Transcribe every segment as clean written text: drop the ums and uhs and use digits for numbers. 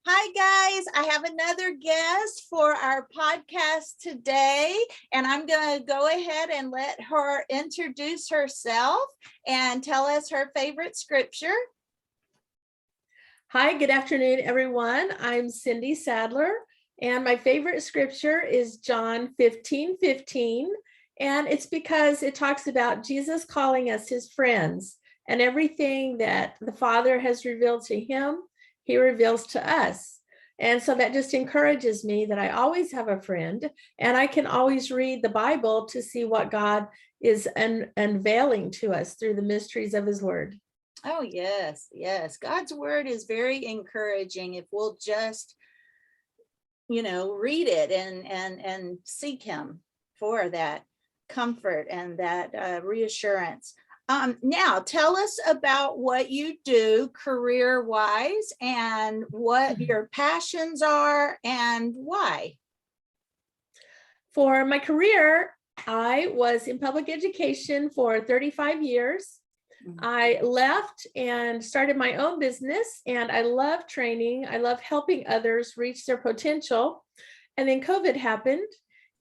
Hi, guys. I have another guest for our podcast today, and I'm going to go ahead and let her introduce herself and tell us her favorite scripture. Hi, good afternoon, everyone. I'm Cindy Sadler, and my favorite scripture is John 15:15, and it's because it talks about Jesus calling us his friends, and everything that the Father has revealed to him, he reveals to us. And so that just encourages me that I always have a friend, and I can always read the Bible to see what God is unveiling to us through the mysteries of his word. Oh, yes, yes. God's word is very encouraging if we'll just, read it and seek him for that comfort and that reassurance. Now, tell us about what you do career-wise and what your passions are and why. For my career, I was in public education for 35 years. I left and started my own business, and I love training. I love helping others reach their potential. And then COVID happened,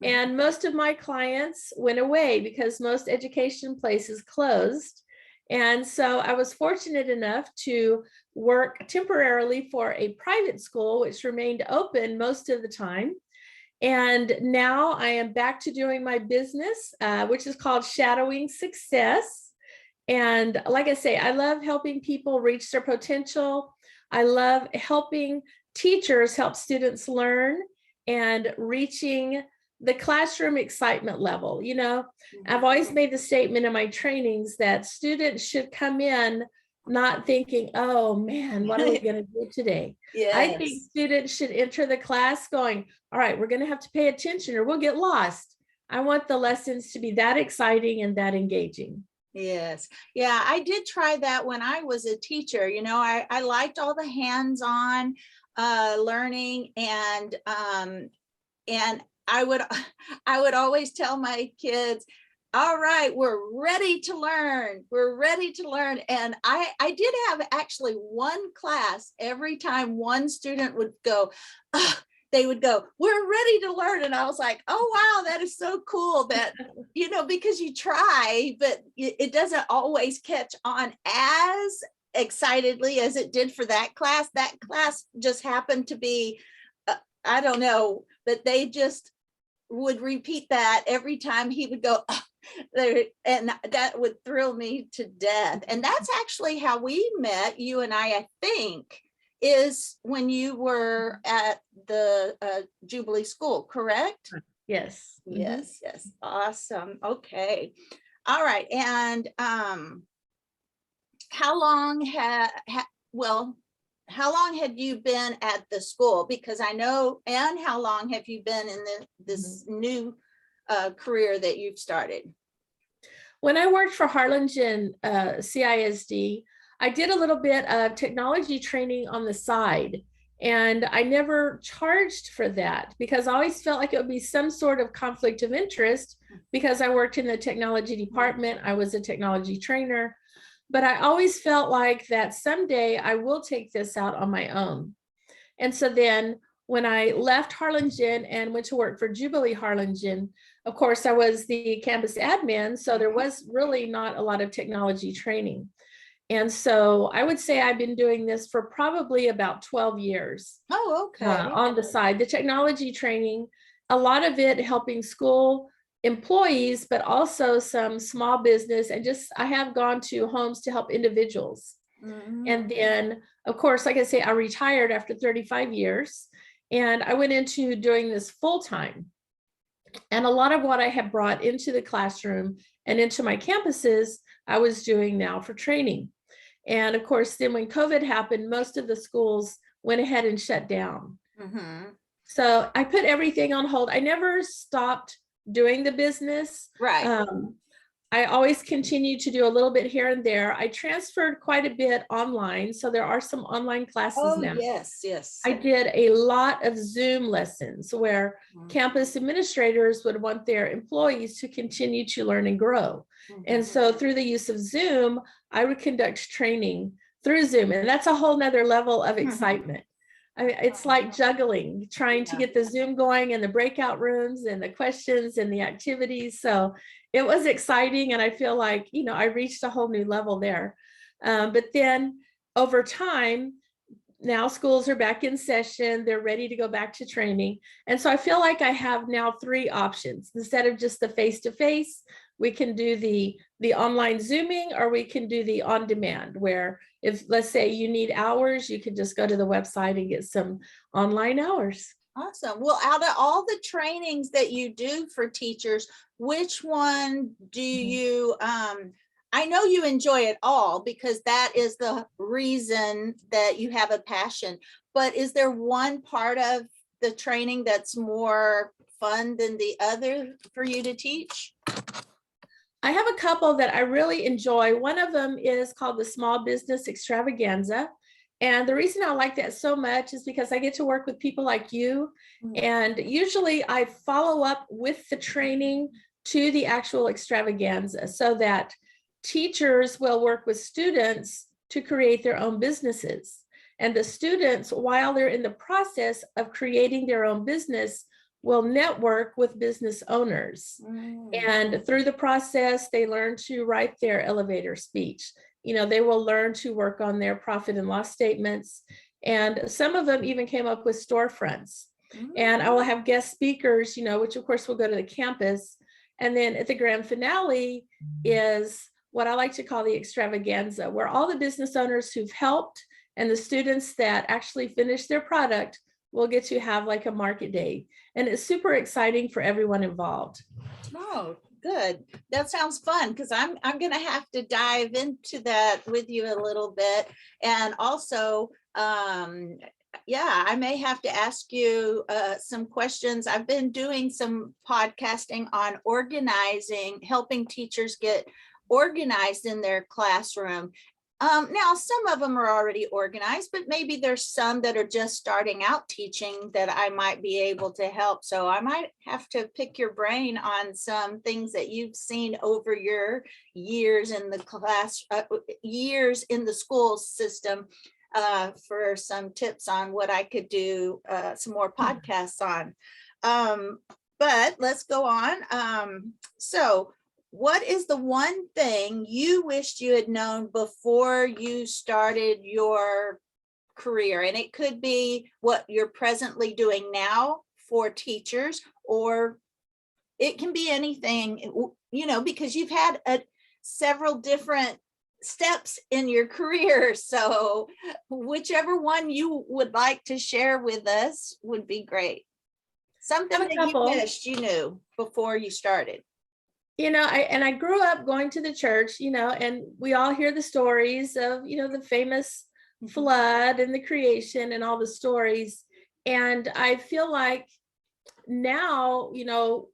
and most of my clients went away because most education places closed. And so I was fortunate enough to work temporarily for a private school, which remained open most of the time. And now I am back to doing my business, which is called Shadowing Success. And like I say, I love helping people reach their potential. I love helping teachers help students learn and reaching the classroom excitement level. I've always made the statement in my trainings that students should come in not thinking, oh man, what are we going to do today? Yes. I think students should enter the class going, all right, we're going to have to pay attention or we'll get lost. I want the lessons to be that exciting and that engaging. Yes. Yeah, I did try that when I was a teacher. I liked all the hands-on learning, and I would always tell my kids, all right, we're ready to learn. We're ready to learn. And I did have actually one class every time one student would go, they would go, we're ready to learn. And I was like, oh, wow, that is so cool that, because you try, but it doesn't always catch on as excitedly as it did for that class. That class just happened to be, I don't know, but they just would repeat that every time he would go, and that would thrill me to death. And that's actually how we met, you and I think, is when you were at the Jubilee School, correct? Yes. Yes, yes. Awesome. Okay. All right. And how long had you been at the school? Because I know, and how long have you been in this new career that you've started? When I worked for Harlingen CISD, I did a little bit of technology training on the side, and I never charged for that because I always felt like it would be some sort of conflict of interest because I worked in the technology department. I was a technology trainer, but I always felt like that someday I will take this out on my own. And so then when I left Harlingen and went to work for Jubilee Harlingen, of course, I was the campus admin, so there was really not a lot of technology training. And so I would say I've been doing this for probably about 12 years. Oh, okay. On the side, the technology training, a lot of it helping school employees, but also some small business, and just I have gone to homes to help individuals. And then, of course, like I say, I retired after 35 years, and I went into doing this full time. And a lot of what I have brought into the classroom and into my campuses, I was doing now for training. And of course, then when COVID happened, most of the schools went ahead and shut down. So I put everything on hold. I never stopped doing the business. Right. I always continue to do a little bit here and there. I transferred quite a bit online, so there are some online classes now. Yes, yes. I did a lot of Zoom lessons where campus administrators would want their employees to continue to learn and grow. And so through the use of Zoom, I would conduct training through Zoom, and that's a whole nother level of excitement. It's like juggling, trying to Yeah. get the Zoom going and the breakout rooms and the questions and the activities. So it was exciting. And I feel like, I reached a whole new level there. But then over time, now schools are back in session. They're ready to go back to training. And so I feel like I have now 3 options. Instead of just the face-to-face, we can do the online Zooming, or we can do the on-demand, where if, let's say, you need hours, you can just go to the website and get some online hours. Awesome. Well, out of all the trainings that you do for teachers, which one do you, I know you enjoy it all because that is the reason that you have a passion, but is there one part of the training that's more fun than the other for you to teach? I have a couple that I really enjoy. One of them is called the Small Business Extravaganza. And the reason I like that so much is because I get to work with people like you. And usually I follow up with the training to the actual extravaganza so that teachers will work with students to create their own businesses. And the students, while they're in the process of creating their own business, will network with business owners. And through the process, they learn to write their elevator speech. They will learn to work on their profit and loss statements. And some of them even came up with storefronts. And I will have guest speakers, which of course will go to the campus. And then at the grand finale is what I like to call the extravaganza, where all the business owners who've helped and the students that actually finish their product will get to have like a market day. And it's super exciting for everyone involved. Oh, good. That sounds fun, because I'm going to have to dive into that with you a little bit. And also, I may have to ask you some questions. I've been doing some podcasting on organizing, helping teachers get organized in their classroom. Now, some of them are already organized, but maybe there's some that are just starting out teaching that I might be able to help. So I might have to pick your brain on some things that you've seen over your years in the years in the school system, for some tips on what I could do some more podcasts on. But let's go on. So what is the one thing you wished you had known before you started your career? And it could be what you're presently doing now for teachers, or it can be anything, because you've had several different steps in your career. So whichever one you would like to share with us would be great. Something that you wished you knew before you started. I grew up going to the church, and we all hear the stories of, the famous flood and the creation and all the stories. And I feel like now,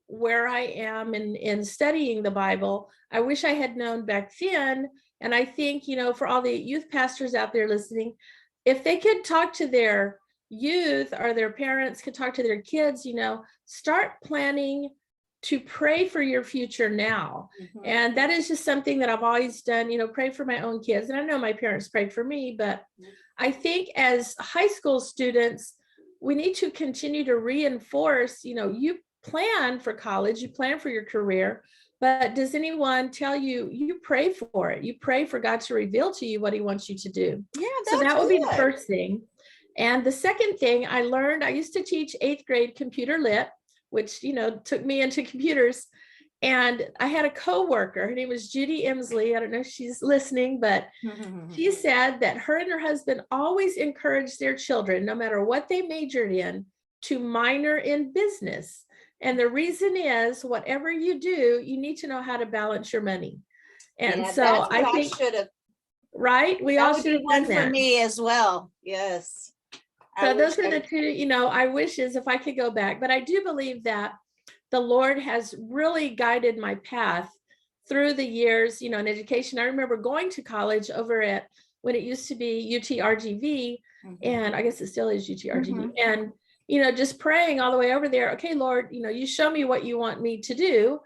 where I am in studying the Bible, I wish I had known back then. And I think, for all the youth pastors out there listening, if they could talk to their youth, or their parents could talk to their kids, start planning to pray for your future now. And that is just something that I've always done, pray for my own kids. And I know my parents prayed for me, but I think as high school students, we need to continue to reinforce, you plan for college, you plan for your career, but does anyone tell you, you pray for it? You pray for God to reveal to you what he wants you to do. Yeah, so that would be the first thing. And the second thing I learned, I used to teach 8th grade computer lit, which, took me into computers. And I had a coworker, her name was Judy Emsley. I don't know if she's listening, but she said that her and her husband always encouraged their children, no matter what they majored in, to minor in business. And the reason is, whatever you do, you need to know how to balance your money. And so I think, should have, right? We all should have done that. For me as well. Yes. So those are the two, I wishes if I could go back, but I do believe that the Lord has really guided my path through the years, in education. I remember going to college over at, when it used to be UTRGV, and I guess it still is UTRGV, and, just praying all the way over there. Okay, Lord, you show me what you want me to do.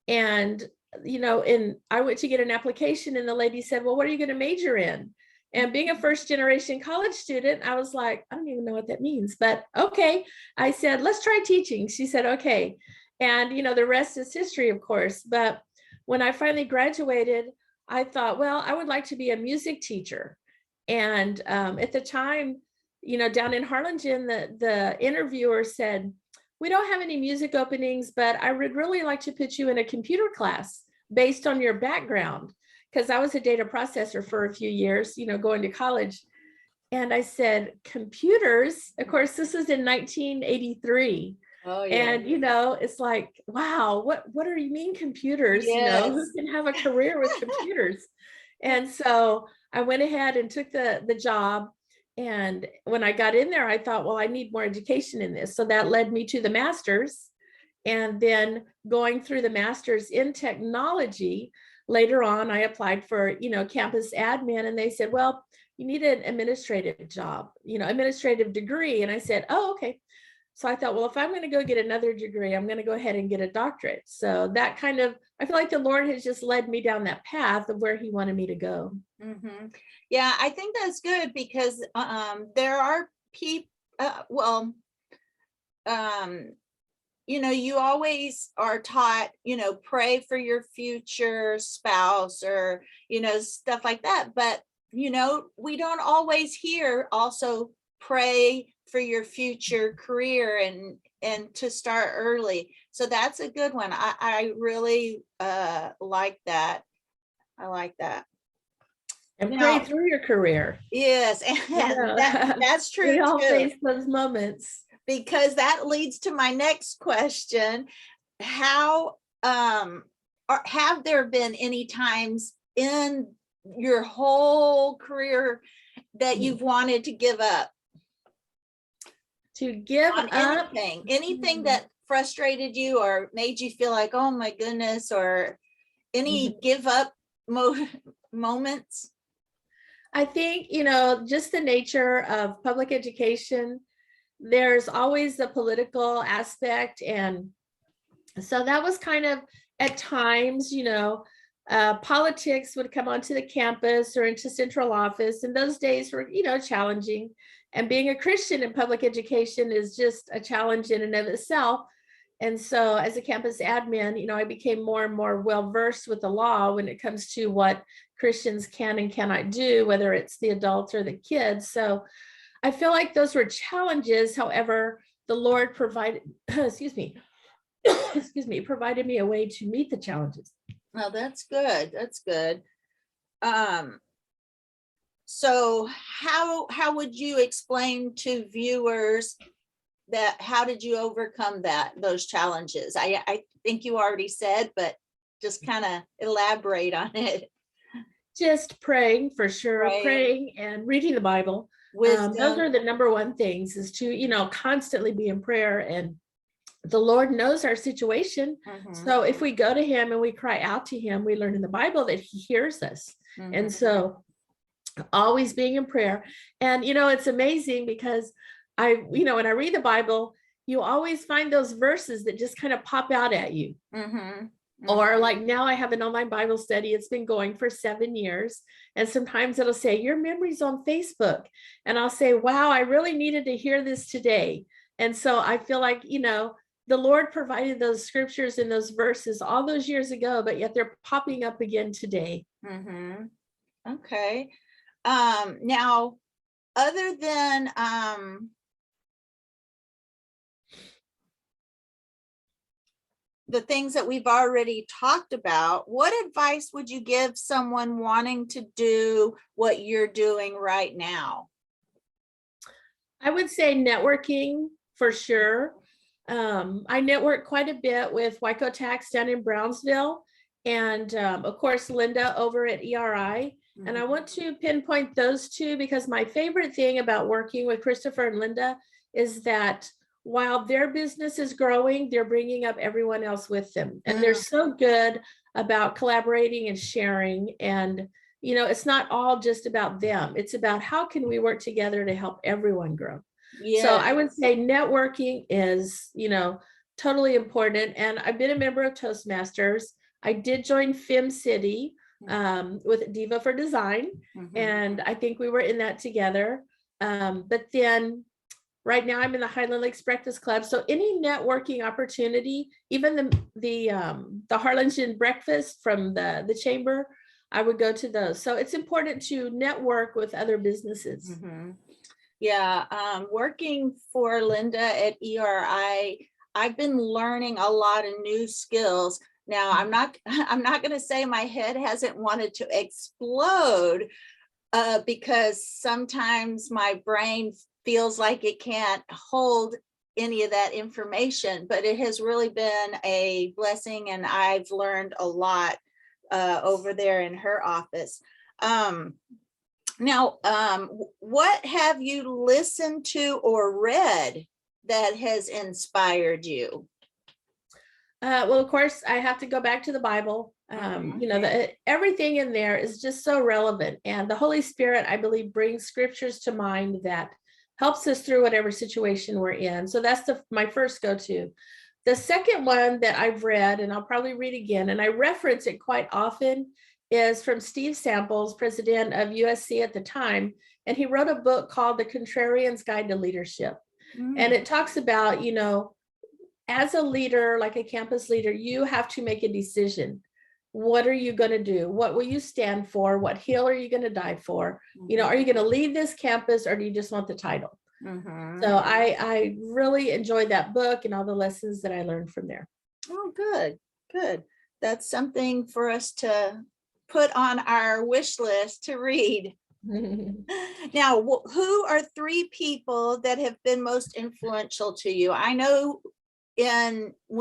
And, and I went to get an application, and the lady said, well, what are you going to major in? And being a first generation college student, I was like, I don't even know what that means, but okay. I said, let's try teaching. She said, okay. And, the rest is history, of course. But when I finally graduated, I thought, well, I would like to be a music teacher. And at the time, down in Harlingen, the interviewer said, we don't have any music openings, but I would really like to put you in a computer class based on your background, because I was a data processor for a few years, going to college. And I said, computers, of course, this was in 1983. Oh, yeah. And, it's like, wow, what do you mean computers? Yes. Who can have a career with computers? And so I went ahead and took the job. And when I got in there, I thought, well, I need more education in this. So that led me to the master's. And then going through the master's in technology, later on, I applied for, campus admin, and they said, well, you need an administrative job, administrative degree. And I said, oh, okay. So I thought, well, if I'm going to go get another degree, I'm going to go ahead and get a doctorate. So that I feel like the Lord has just led me down that path of where he wanted me to go. Mm-hmm. Yeah, I think that's good, because there are people, you always are taught, pray for your future spouse, or, stuff like that. But, we don't always hear also pray for your future career and to start early. So that's a good one. I really like that. I like that. And pray through your career. Yes, and that's true. We all face those moments. Because that leads to my next question. How have there been any times in your whole career that you've wanted to give up? To give on up? Anything that frustrated you or made you feel like, oh my goodness, or any give up moments? I think, just the nature of public education, there's always the political aspect. And so that was kind of, at times, politics would come onto the campus or into central office. And those days were, challenging. And being a Christian in public education is just a challenge in and of itself. And so as a campus admin, I became more and more well-versed with the law when it comes to what Christians can and cannot do, whether it's the adults or the kids. So I feel like those were challenges. However, the Lord provided, provided me a way to meet the challenges. Well, that's good. That's good. So how would you explain to viewers that, how did you overcome those challenges? I think you already said, but just kind of elaborate on it. Just praying, for sure. Praying and reading the Bible. Those are the number one things, is to, constantly be in prayer. And the Lord knows our situation. So if we go to him and we cry out to him, we learn in the Bible that he hears us. And so always being in prayer. And, it's amazing because when I read the Bible, you always find those verses that just kind of pop out at you. Or like now I have an online Bible study. It's been going for 7 years. And sometimes it'll say, your memory's on Facebook. And I'll say, wow, I really needed to hear this today. And so I feel like, the Lord provided those scriptures and those verses all those years ago, but yet they're popping up again today. Okay. Now, other than the things that we've already talked about, what advice would you give someone wanting to do what you're doing right now? I would say networking, for sure. I network quite a bit with Wyco Tax down in Brownsville, and of course, Linda over at ERI. And I want to pinpoint those two because my favorite thing about working with Christopher and Linda is that while their business is growing, they're bringing up everyone else with them. And they're so good about collaborating and sharing. And, it's not all just about them. It's about how can we work together to help everyone grow. Yes. So I would say networking is, totally important. And I've been a member of Toastmasters. I did join Film City, with Diva for Design. And I think we were in that together. But then right now I'm in the Highland Lakes Breakfast Club. So any networking opportunity, even the Harlingen breakfast from the chamber, I would go to those. So it's important to network with other businesses. Yeah, working for Linda at ERI, I've been learning a lot of new skills. Now, I'm not going to say my head hasn't wanted to explode because sometimes my brain feels like it can't hold any of that information, but it has really been a blessing, and I've learned a lot over there in her office. Now, what have you listened to or read that has inspired you? Well, of course, I have to go back to the Bible. You know, everything in there is just so relevant. And the Holy Spirit, I believe, brings scriptures to mind that helps us through whatever situation we're in. So that's my first go-to. The second one that I've read, and I'll probably read again, and I reference it quite often, is from Steve Samples, president of USC at the time. And he wrote a book called The Contrarian's Guide to Leadership. And it talks about, you know, as a leader, like a campus leader, you have to make a decision. What are you going to do? What will you stand for? What hill are you going to die for? You know, are you going to leave this campus, or do you just want the title? So I really enjoyed that book and all the lessons that I learned from there. Oh, good, good. That's something for us to put on our wish list to read. Now, who are 3 people that have been most influential to you? I know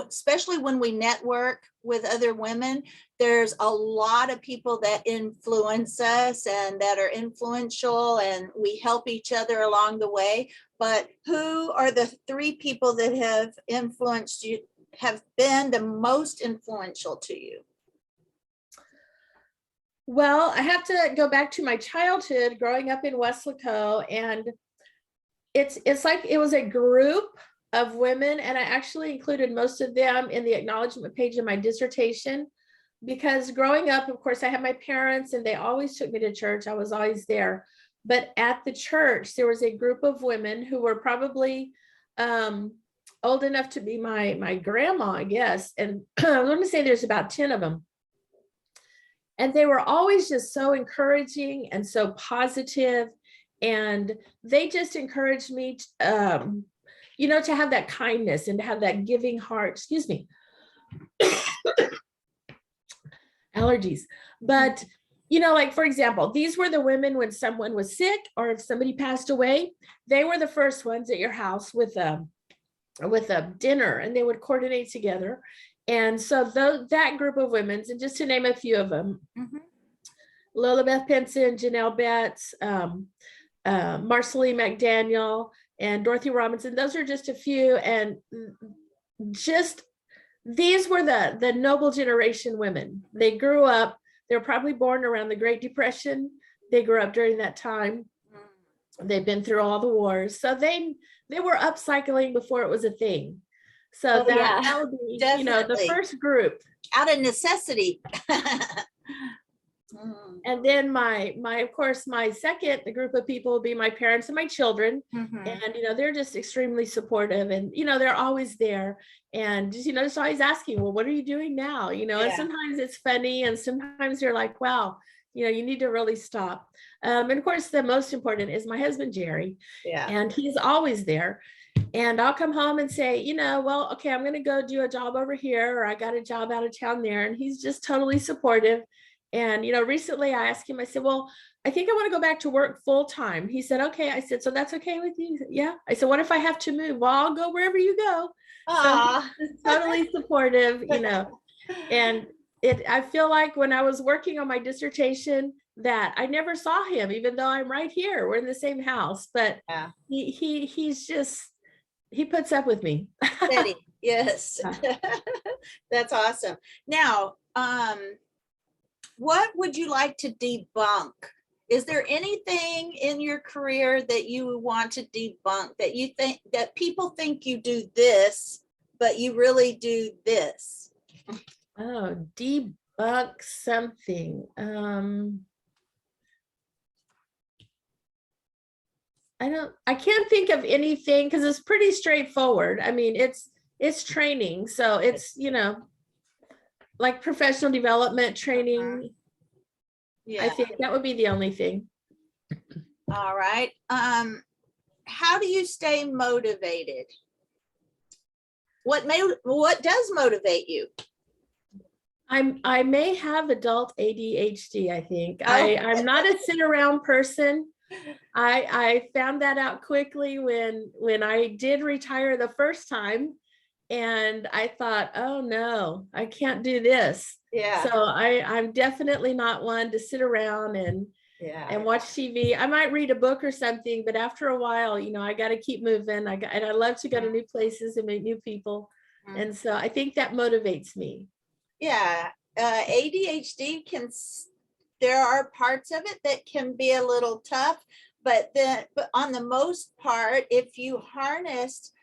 especially when we network with other women, there's a lot of people that influence us and that are influential, and we help each other along the way. But who are the 3 people that have influenced you, have been the most influential to you? Well, I have to go back to my childhood growing up in Weslaco, and it's like it was a group of women, and I actually included most of them in the acknowledgement page of my dissertation, because growing up, of course, I had my parents and they always took me to church. I was always there. But at the church, there was a group of women who were probably old enough to be my grandma, I guess. And let me say there's about 10 of them. And they were always just so encouraging and so positive. And they just encouraged me, you know, to have that kindness and to have that giving heart. Excuse me. Allergies. But, you know, like, for example, these were the women when someone was sick or if somebody passed away, they were the first ones at your house with a dinner, and they would coordinate together. And so that group of women, and just to name a few of them, Lola Beth Pinson, Janelle Betts, Marceline McDaniel, and Dorothy Robinson. Those are just a few. And just these were the noble generation women. They grew up, they were probably born around the Great Depression. They grew up during that time. They've been through all the wars. So they were upcycling before it was a thing. So that would be, definitely, you know, the first group. Out of necessity. And then of course, my second group of people will be my parents and my children. And, you know, they're just extremely supportive, and, you know, they're always there, and just, you know, just always asking, well, what are you doing now? You know, and sometimes it's funny, and sometimes you're like, wow, you know, you need to really stop. And of course, the most important is my husband, Jerry. And he's always there. And I'll come home and say, you know, well, okay, I'm going to go do a job over here, or I got a job out of town there. And he's just totally supportive. And, you know, recently I asked him, I said, well, I think I want to go back to work full time. He said, okay. I said, so that's okay with you? He said, yeah. I said, what if I have to move? Well, I'll go wherever you go. So he's totally supportive, you know. And I feel like when I was working on my dissertation that I never saw him, even though I'm right here. We're in the same house, but he's just, he puts up with me. Steady. Yes. That's awesome. Now, what would you like to debunk? Is there anything in your career that you want to debunk, that you think that people think you do this, but you really do this? Oh, debunk. Debunk something. I can't think of anything because it's pretty straightforward. I mean, it's training. So it's, like professional development training. I Yeah. think that would be the only thing. All right. How do you stay motivated? What does motivate you? I may have adult ADHD, I think. Oh. I'm not a sit around person. I found that out quickly when I did retire the first time, and I thought, oh no, I can't do this. Yeah. So I'm definitely not one to sit around and watch TV. I might read a book or something, but after a while, I got to keep moving. And I love to go to new places and meet new people. And so I think that motivates me. Yeah. ADHD there are parts of it that can be a little tough, but on the most part, if you harness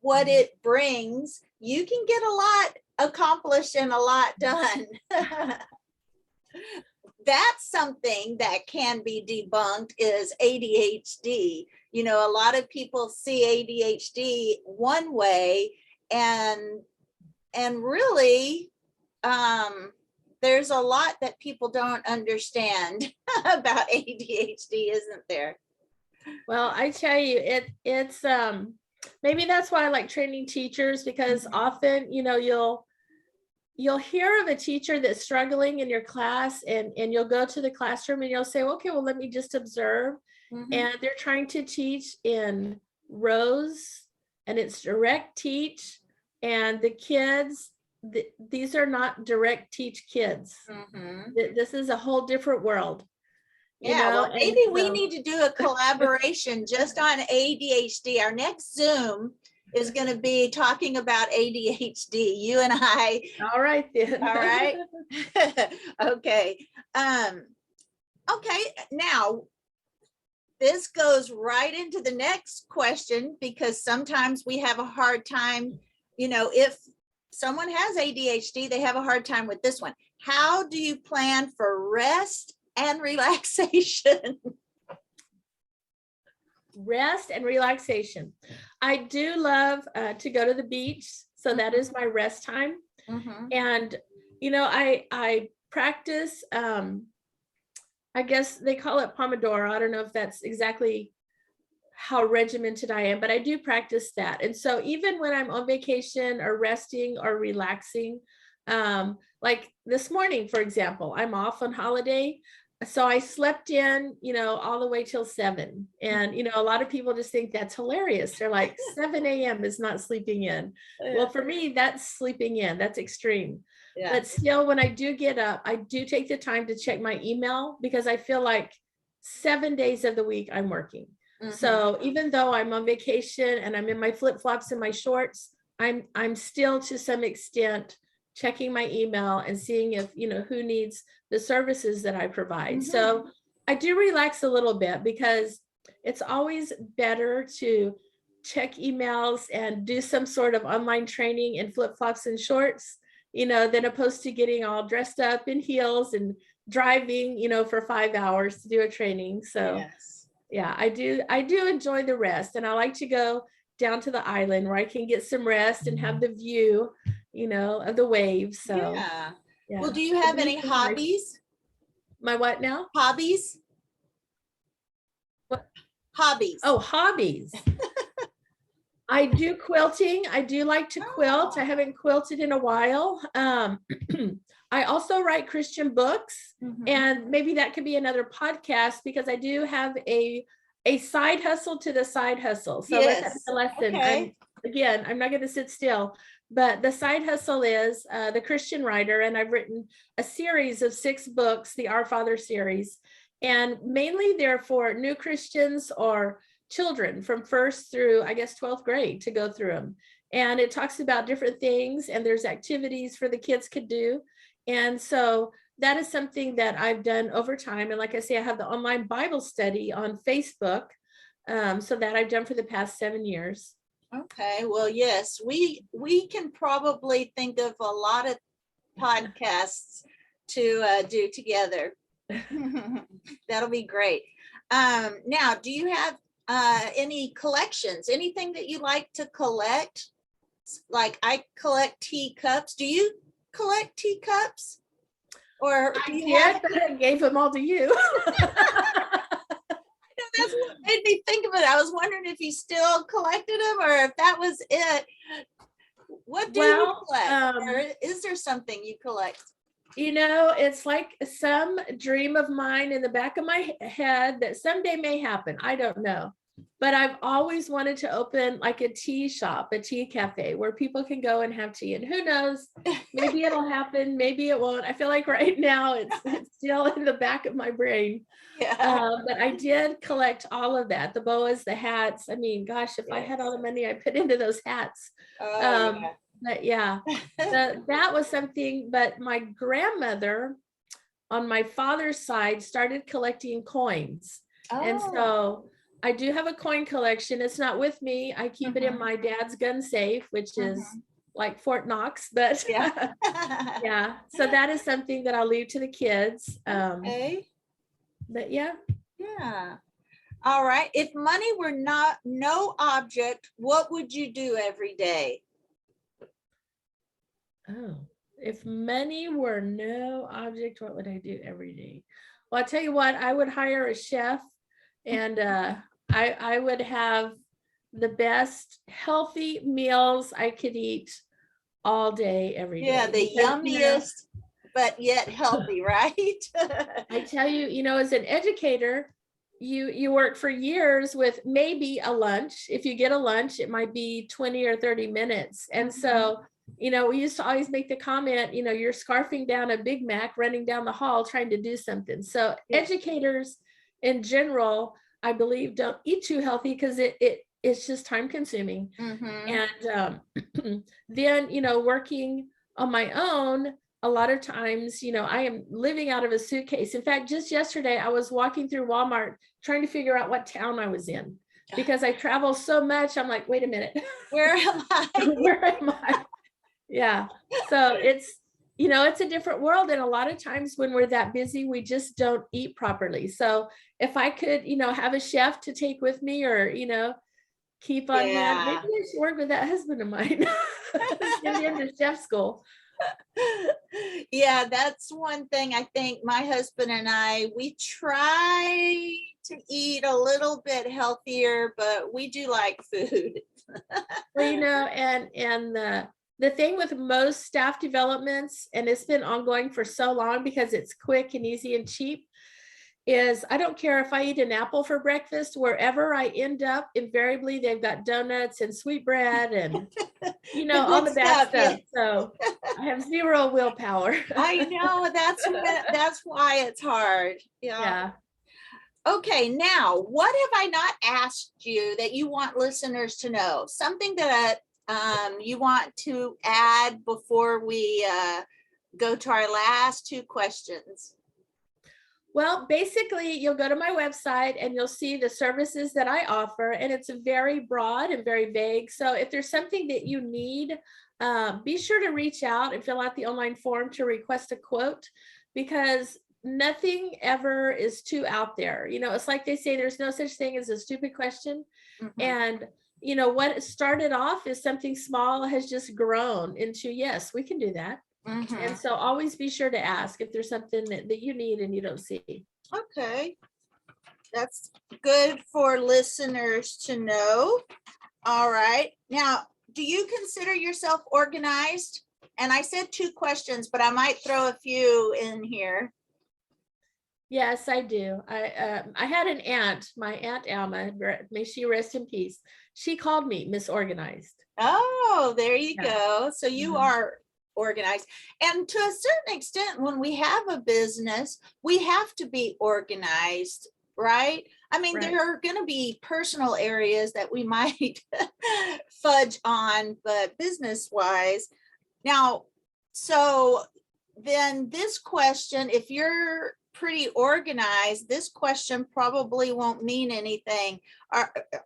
what it brings, you can get a lot accomplished and a lot done. That's something that can be debunked is ADHD. A lot of people see ADHD one way, and really, there's a lot that people don't understand about ADHD, isn't there? Well, I tell you, it's maybe that's why I like training teachers, because often, you'll hear of a teacher that's struggling in your class, and you'll go to the classroom and you'll say, okay, well, let me just observe. And they're trying to teach in rows, and it's direct teach, and the kids, these are not direct teach kids. This is a whole different world. Well, maybe we need to do a collaboration just on ADHD. Our next Zoom is going to be talking about ADHD, you and I. All right then. All right. Okay. Okay. Now, this goes right into the next question, because sometimes we have a hard time, if someone has ADHD, they have a hard time with this one. How do you plan for rest and relaxation? Rest and relaxation. I do love to go to the beach. So that is my rest time. And, I practice, I guess they call it Pomodoro. I don't know if that's exactly how regimented I am, but I do practice that. And so even when I'm on vacation or resting or relaxing, like this morning, for example, I'm off on holiday. So I slept in, all the way till 7. And, a lot of people just think that's hilarious. They're like, 7 a.m. is not sleeping in. Well, for me, that's sleeping in. That's extreme. Yeah. But still, when I do get up, I do take the time to check my email, because I feel like 7 days of the week I'm working. So even though I'm on vacation and I'm in my flip-flops and my shorts, I'm still to some extent checking my email and seeing if, who needs the services that I provide. So I do relax a little bit, because it's always better to check emails and do some sort of online training in flip-flops and shorts, than opposed to getting all dressed up in heels and driving, for 5 hours to do a training. So yes. Yeah, I do enjoy the rest, and I like to go down to the island where I can get some rest and have the view, of the waves. So yeah. Well, do you have any hobbies? My what now? Hobbies? What? Hobbies. Oh, hobbies. I do quilting. I do like to quilt. I haven't quilted in a while. I also write Christian books, and maybe that could be another podcast, because I do have a side hustle to the side hustle. So yes. That's a lesson. Okay. I'm not going to sit still, but the side hustle is the Christian writer, and I've written a series of 6 books, the Our Father series, and mainly they're for new Christians or children from 1st through, I guess, 12th grade to go through them. And it talks about different things, and there's activities for the kids could do. And so that is something that I've done over time. And like I say, I have the online Bible study on Facebook. So that I've done for the past 7 years. Okay, well, yes, we can probably think of a lot of podcasts to do together. That'll be great. Now, do you have any collections, anything that you like to collect? Like I collect teacups. Do you collect teacups? Or do you have? But I gave them all to you. That's what made me think of it. I was wondering if you still collected them or if that was it. What do you collect? Or is there something you collect? You know, it's like some dream of mine in the back of my head that someday may happen. I don't know. But I've always wanted to open like a tea shop, a tea cafe where people can go and have tea. And who knows, maybe it'll happen, maybe it won't. I feel like right now it's still in the back of my brain. Yeah. But I did collect all of that, the boas, the hats. I mean, gosh, if I had all the money I put into those hats. Oh, But yeah, that was something. But my grandmother on my father's side started collecting coins. And so I do have a coin collection. It's not with me. I keep it in my dad's gun safe, which is like Fort Knox, but yeah. yeah. So that is something that I'll leave to the kids. Okay. But yeah. Yeah. All right. If money were no object, what would you do every day? Oh, if money were no object, what would I do every day? Well, I'll tell you what, I would hire a chef and I would have the best healthy meals I could eat all day, every day. Yeah, the Because, yummiest, but yet healthy, right? I tell you, you know, as an educator, you work for years with maybe a lunch. If you get a lunch, it might be 20 or 30 minutes. And so, you know, we used to always make the comment, you know, you're scarfing down a Big Mac, running down the hall, trying to do something. So educators in general, I believe, don't eat too healthy because it's just time consuming. And then, you know, working on my own, a lot of times, you know, I am living out of a suitcase. In fact, just yesterday, I was walking through Walmart trying to figure out what town I was in because I travel so much. I'm like, wait a minute. Where am I? Where am I? Yeah. So it's, you know, it's a different world. And a lot of times when we're that busy, we just don't eat properly. So if I could, you know, have a chef to take with me or, you know, keep on hand, maybe I should work with that husband of mine. Get into chef school. Yeah, that's one thing I think my husband and I, we try to eat a little bit healthier, but we do like food. Well, you know, and the thing with most staff developments, and it's been ongoing for so long because it's quick and easy and cheap, is I don't care if I eat an apple for breakfast, wherever I end up, invariably they've got donuts and sweetbread and, you know, all the bad stuff. Yeah. So I have zero willpower. I know, that's why it's hard. Yeah. Okay, now, what have I not asked you that you want listeners to know? Something that you want to add before we go to our last two questions? Well, basically, you'll go to my website and you'll see the services that I offer, and it's very broad and very vague. So if there's something that you need, be sure to reach out and fill out the online form to request a quote, because nothing ever is too out there. You know, it's like they say, there's no such thing as a stupid question. And, you know, what started off as something small has just grown into, yes, we can do that. And so always be sure to ask if there's something that you need and you don't see. Okay. That's good for listeners to know. All right. Now, do you consider yourself organized? And I said two questions, but I might throw a few in here. Yes, I do. I had an aunt, my Aunt Alma, may she rest in peace. She called me misorganized. Oh, there you go. So you are organized. And to a certain extent, when we have a business, we have to be organized, right? I mean, there are going to be personal areas that we might fudge on, but business-wise. Now, so then this question, if you're pretty organized, this question probably won't mean anything.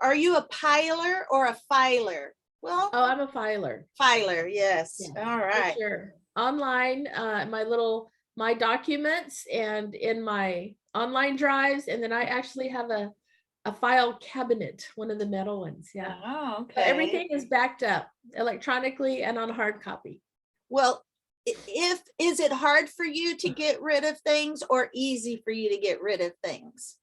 Are you a piler or a filer? Well, oh, I'm a filer. Filer, yes. All right. Sure. Online, my little my documents and in my online drives. And then I actually have a file cabinet, one of the metal ones. Yeah. Oh, So okay. everything is backed up electronically and on hard copy. Well, is it hard for you to get rid of things or easy for you to get rid of things?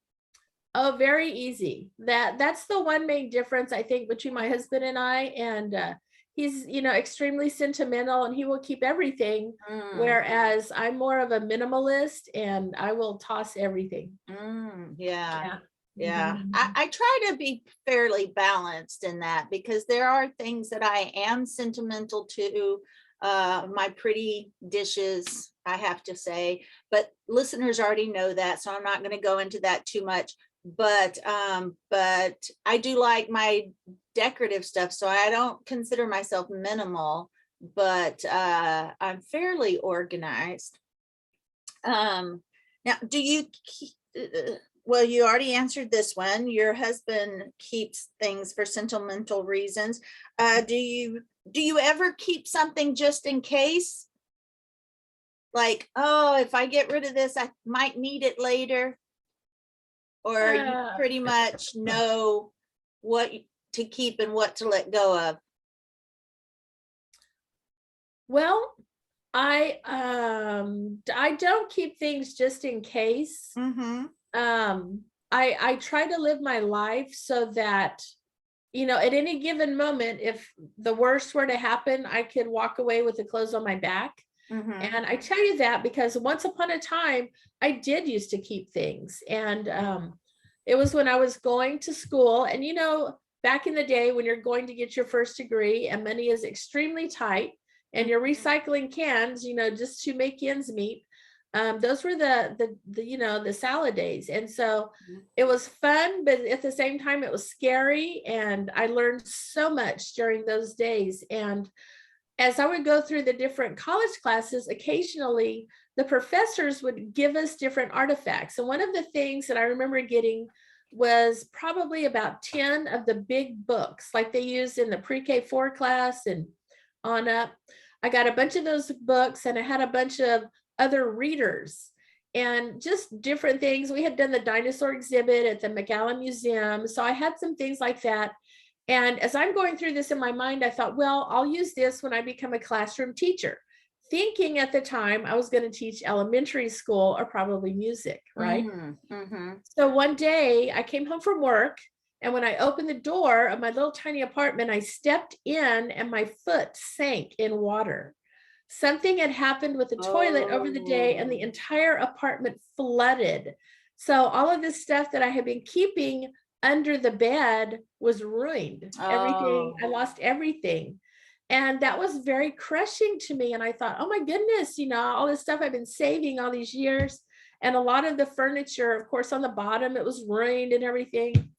Oh, very easy. That's the one main difference, I think, between my husband and I. And he's, extremely sentimental and he will keep everything, whereas I'm more of a minimalist and I will toss everything. Yeah. Yeah. I try to be fairly balanced in that, because there are things that I am sentimental to, my pretty dishes, I have to say, but listeners already know that, so I'm not going to go into that too much. But I do like my decorative stuff, so I don't consider myself minimal, but I'm fairly organized. Now, do you well, you already answered this one. Your husband keeps things for sentimental reasons. Do you ever keep something just in case? Like, oh, if I get rid of this, I might need it later. Or you pretty much know what to keep and what to let go of? Well, I don't keep things just in case. I try to live my life so that, at any given moment, if the worst were to happen, I could walk away with the clothes on my back. And I tell you that because once upon a time, I did used to keep things. And it was when I was going to school. And, back in the day when you're going to get your first degree and money is extremely tight and you're recycling cans, just to make ends meet. Those were the salad days. And so it was fun, but at the same time, it was scary. And I learned so much during those days. And as I would go through the different college classes, occasionally the professors would give us different artifacts. And one of the things that I remember getting was probably about 10 of the big books, like they use in the pre-K 4 class and on up. I got a bunch of those books and I had a bunch of other readers and just different things. We had done the dinosaur exhibit at the McAllen Museum. So I had some things like that. And as I'm going through this in my mind, I thought, well, I'll use this when I become a classroom teacher, thinking at the time I was going to teach elementary school or probably music, right? So one day I came home from work, and when I opened the door of my little tiny apartment, I stepped in and my foot sank in water. Something had happened with the toilet over the day and the entire apartment flooded. So all of this stuff that I had been keeping under the bed was ruined. Everything, I lost everything. And that was very crushing to me. And I thought, oh my goodness, all this stuff I've been saving all these years. And a lot of the furniture, of course, on the bottom, it was ruined and everything.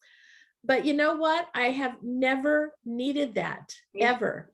But you know what? I have never needed that ever.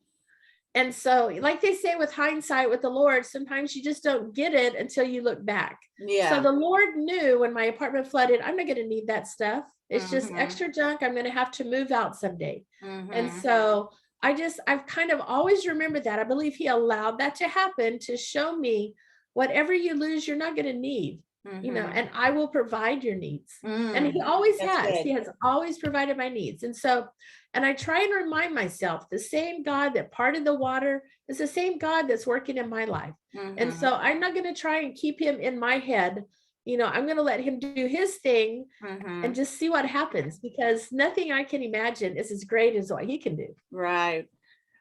And so, like they say with hindsight with the Lord, sometimes you just don't get it until you look back. So the Lord knew when my apartment flooded, I'm not going to need that stuff. It's just extra junk. I'm going to have to move out someday. And so I've kind of always remembered that. I believe he allowed that to happen to show me whatever you lose, you're not going to need, and I will provide your needs. And he always has. Good. He has always provided my needs. And so, and I try and remind myself the same God that parted the water is the same God that's working in my life. And so I'm not going to try and keep him in my head. I'm going to let him do his thing and just see what happens, because nothing I can imagine is as great as what he can do. Right.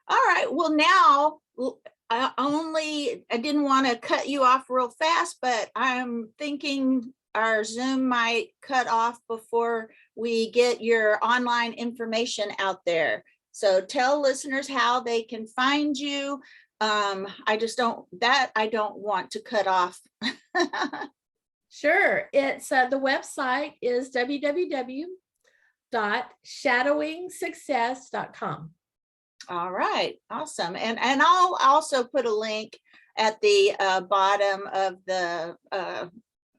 All right. Well, now I didn't want to cut you off real fast, but I'm thinking our Zoom might cut off before we get your online information out there. So tell listeners how they can find you. I don't want to cut off. Sure. It's the website is www.shadowingsuccess.com. All right. Awesome. And I'll also put a link at the bottom of the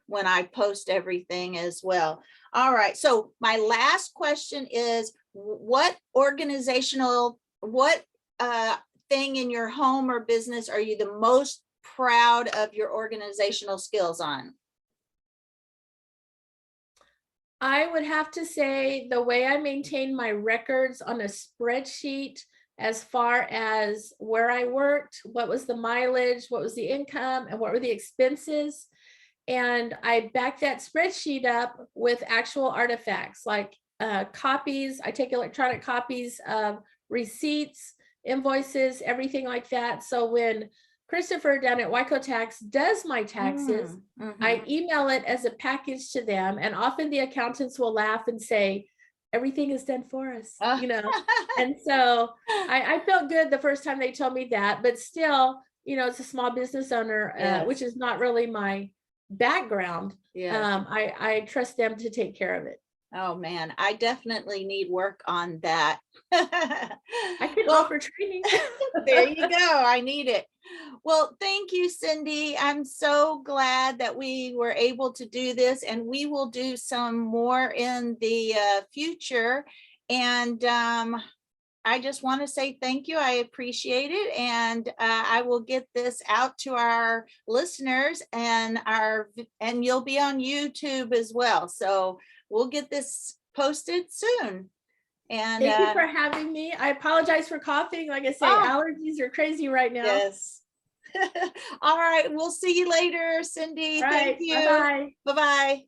when I post everything as well. All right. So my last question is, what thing in your home or business are you the most proud of your organizational skills on? I would have to say the way I maintain my records on a spreadsheet, as far as where I worked, what was the mileage, what was the income, and what were the expenses. And I back that spreadsheet up with actual artifacts like copies. I take electronic copies of receipts, invoices, everything like that. So when Christopher down at Wyco Tax does my taxes, I email it as a package to them. And often the accountants will laugh and say, everything is done for us, you know? And so I felt good the first time they told me that, but still, you know, it's a small business owner, which is not really my background. I trust them to take care of it. Oh man, I definitely need work on that. I can offer training. There you go. I need it. Well, thank you, Cindy. I'm so glad that we were able to do this, and we will do some more in the future. And I just want to say thank you. I appreciate it. And I will get this out to our listeners, and you'll be on YouTube as well. So we'll get this posted soon. And thank you for having me. I apologize for coughing. Like I say, allergies are crazy right now. Yes. All right. We'll see you later, Cindy. Right. Thank you. Bye-bye. Bye-bye.